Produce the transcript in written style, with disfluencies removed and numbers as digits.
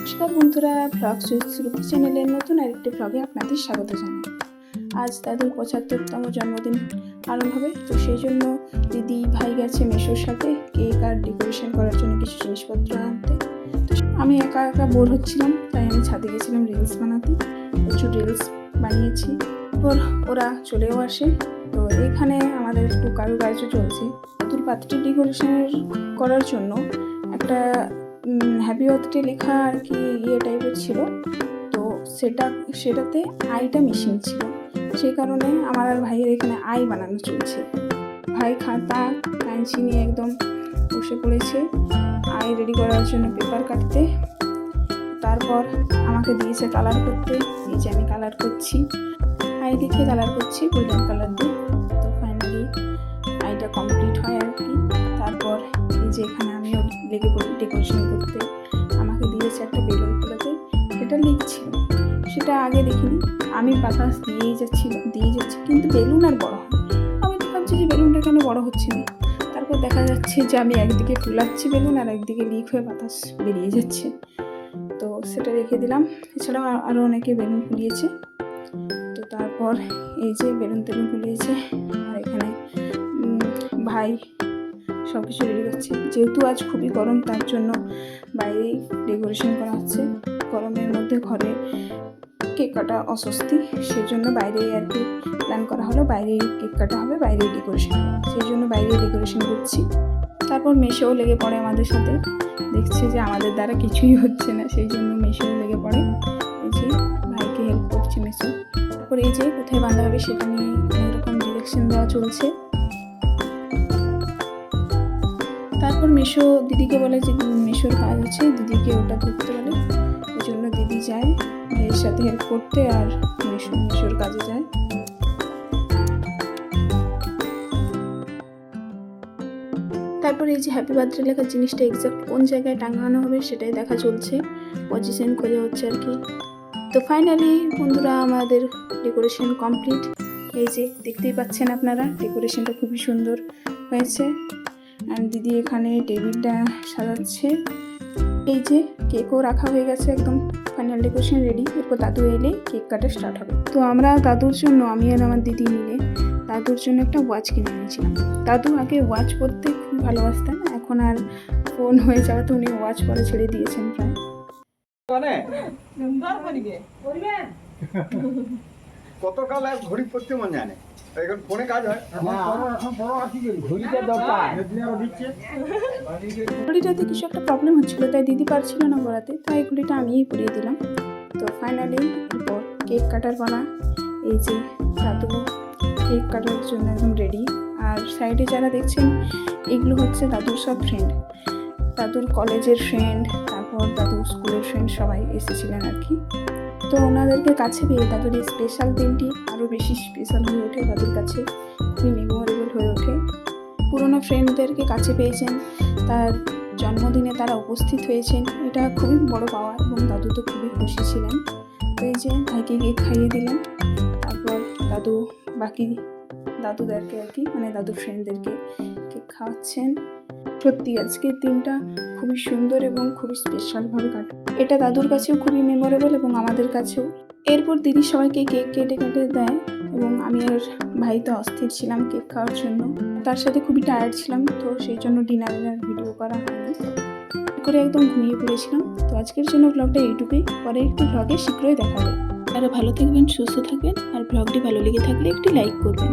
নমস্কার বন্ধুরা, ব্লগ সুরুচি চ্যানেলের নতুন আরেকটি ব্লগে আপনাদের স্বাগত জানাই। আজ দাদুর ৭৫তম জন্মদিন পালন হবে, তো সেই জন্য দিদি ভাই গেছে মেশোর সাথে কেক আর ডেকোরেশন করার জন্য কিছু জিনিসপত্র আনতে। তো আমি একা একা বোর হচ্ছিলাম, তাই আমি ছাদে গেছিলাম রিলস বানাতে। প্রচুর রিলস বানিয়েছি। এরপর ওরা চলেও আসে। তো এখানে আমাদের একটু কারুকার্য চলছে। দাদুর বার্থডে ডেকোরেশন করার জন্য একটা হ্যাপি বার্থডে লেখা আর কি টাইপের ছিল। তো সেটাতে আইটা মিসিং ছিল, সেই কারণে আমার আর ভাইয়ের এখানে আই বানানো চলছে। ভাই খাতা কাঁচি নিয়ে একদম বসে পড়েছে আই রেডি করার জন্য, পেপার কাটতে। তারপর আমাকে দিয়েছে কালার করতে, এই যে আমি কালার করছি, আই দেখে কালার করছি গোল্ডেন কালার দিয়ে। তো ফাইনালি আইটা কমপ্লিট হয় আর কি। তারপর এই যে এখানে আমিও লেগে পড়ি ডেকোরেশন করতে। আমাকে দিয়েছে একটা বেলুন ফুলাতে, সেটা লিখছিল, সেটা আগে দেখিনি। আমি বাতাস দিয়েই যাচ্ছি কিন্তু বেলুন আর বড় হয়। আমি তো ভাবছি যে বেলুনটা কেন বড় হচ্ছে না। তারপর দেখা যাচ্ছে যে আমি একদিকে ফুলাচ্ছি বেলুন আর একদিকে লিক হয়ে বাতাস বেরিয়ে যাচ্ছে। তো সেটা রেখে দিলাম। এছাড়াও আরও অনেকে বেলুন ফুলিয়েছে। তো তারপর এই যে বেলুন ফুলিয়েছে, আর এখানে ভাই সব কিছু রেডি করছে। যেহেতু আজ খুবই গরম, তার জন্য বাইরেই ডেকোরেশন করা হচ্ছে। গরমের মধ্যে ঘরে কেক কাটা অস্বস্তি, সেই জন্য বাইরেই আর কি প্ল্যান করা হলো। বাইরেই কেক কাটা হবে, বাইরেই ডেকোরেশন হবে, সেই জন্য বাইরেই ডেকোরেশন করছি। তারপর মেশোও লেগে পড়ে আমাদের সাথে, দেখছে যে আমাদের দ্বারা কিছুই হচ্ছে না, সেই জন্য মেশোও লেগে পড়ে। এই যে ভাইকে হেল্প করছে মেশো। তারপর এই যে কোথায় বাঁধা হবে সেটা নিয়ে এরকম ডিরেকশন দেওয়া চলছে। তারপর মেশো দিদিকে বলে যে মেশোর কাজ আছে, দিদিকে ওটা ধরতে বলে। ওই জন্য দিদি যায় এর সাথে হেল্প করতে, আর মেশোর কাজে যায়। তারপর এই যে হ্যাপি বার্থডে লেখার জিনিসটা এক্সাক্ট কোন জায়গায় টাঙানো হবে সেটাই দেখা চলছে, পজিশন খোঁজা হচ্ছে আর কি। তো ফাইনালি বন্ধুরা আমাদের ডেকোরেশন কমপ্লিট। এই যে দেখতেই পাচ্ছেন আপনারা, ডেকোরেশনটা খুবই সুন্দর হয়েছে। আর দিদি এখানে টেবিলটা সাজাচ্ছে। এই যে কেকও রাখা হয়ে গেছে, একদম ফাইনাল ডেকোরেশন রেডি। এরপর দাদু এলে কেক কাটা স্টার্ট হবে। তো আমরা দাদুর জন্য, আমি আর আমার দিদি মিলে দাদুর জন্য একটা ওয়াচ কিনে এনেছিলাম। দাদু আগে ওয়াচ পরতে খুব ভালোবাসতেন, এখন আর ফোন হয়ে যাওয়াতে উনি ওয়াচ পরে ছেড়ে দিয়েছেন প্রায়। কতকাল আর ঘড়ি পড়তে মন জানে, এখন ফোনে কাজ হয়। ঘড়িটাতে কিছু একটা প্রবলেম হচ্ছিল, তাই দিদি পারছিল না পড়াতে, তাই ঘড়িটা আমিই পরিয়ে দিলাম। তো ফাইনালি এরপর কেক কাটার পালা। এই যে দাদু কেক কাটার জন্য একদম রেডি। আর সাইডে যারা দেখছেন এগুলো হচ্ছে দাদুর সব ফ্রেন্ড, দাদুর কলেজের ফ্রেন্ড, তারপর দাদুর স্কুলের ফ্রেন্ড, সবাই এসেছিলেন আর কি। তো ওনাদেরকে কাছে পেয়ে দাদুর এই স্পেশাল দিনটি আরও বেশি স্পেশাল হয়ে ওঠে, দাদুর কাছে খুবই মেমোরেবল হয়ে ওঠে। পুরনো ফ্রেন্ডদেরকে কাছে পেয়েছেন, তার জন্মদিনে তারা উপস্থিত হয়েছেন, এটা খুবই বড় পাওয়া, এবং দাদু তো খুবই খুশি ছিলেন। তো এই যে ভাইকে কেক খাইয়ে দিলেন। তারপর দাদু বাকি দাদুদেরকে আর কি, মানে দাদুর ফ্রেন্ডদেরকে কেক খাওয়াচ্ছেন। সত্যি আজকের দিনটা খুবই সুন্দর এবং খুবই স্পেশালভাবে কাটে। এটা দাদুর কাছেও খুবই মেমোরেবল এবং আমাদের কাছেও। এরপর দিদি সবাইকে কেক কেটে দেয়, এবং আমি আর ভাই তো অস্থির ছিলাম কেক খাওয়ার জন্য, তার সাথে খুবই টায়ার্ড ছিলাম, তো সেই জন্য ডিনারের ভিডিও করা হয়নি, করে একদম ঘুমিয়ে পড়েছিলাম। তো আজকের জন্য ব্লগটা এইটুকুই, পরে একটি ব্লগে শীঘ্রই দেখা হবে। তারা ভালো থাকবেন, সুস্থ থাকবেন, আর ব্লগটি ভালো লেগে থাকলে একটি লাইক করবেন।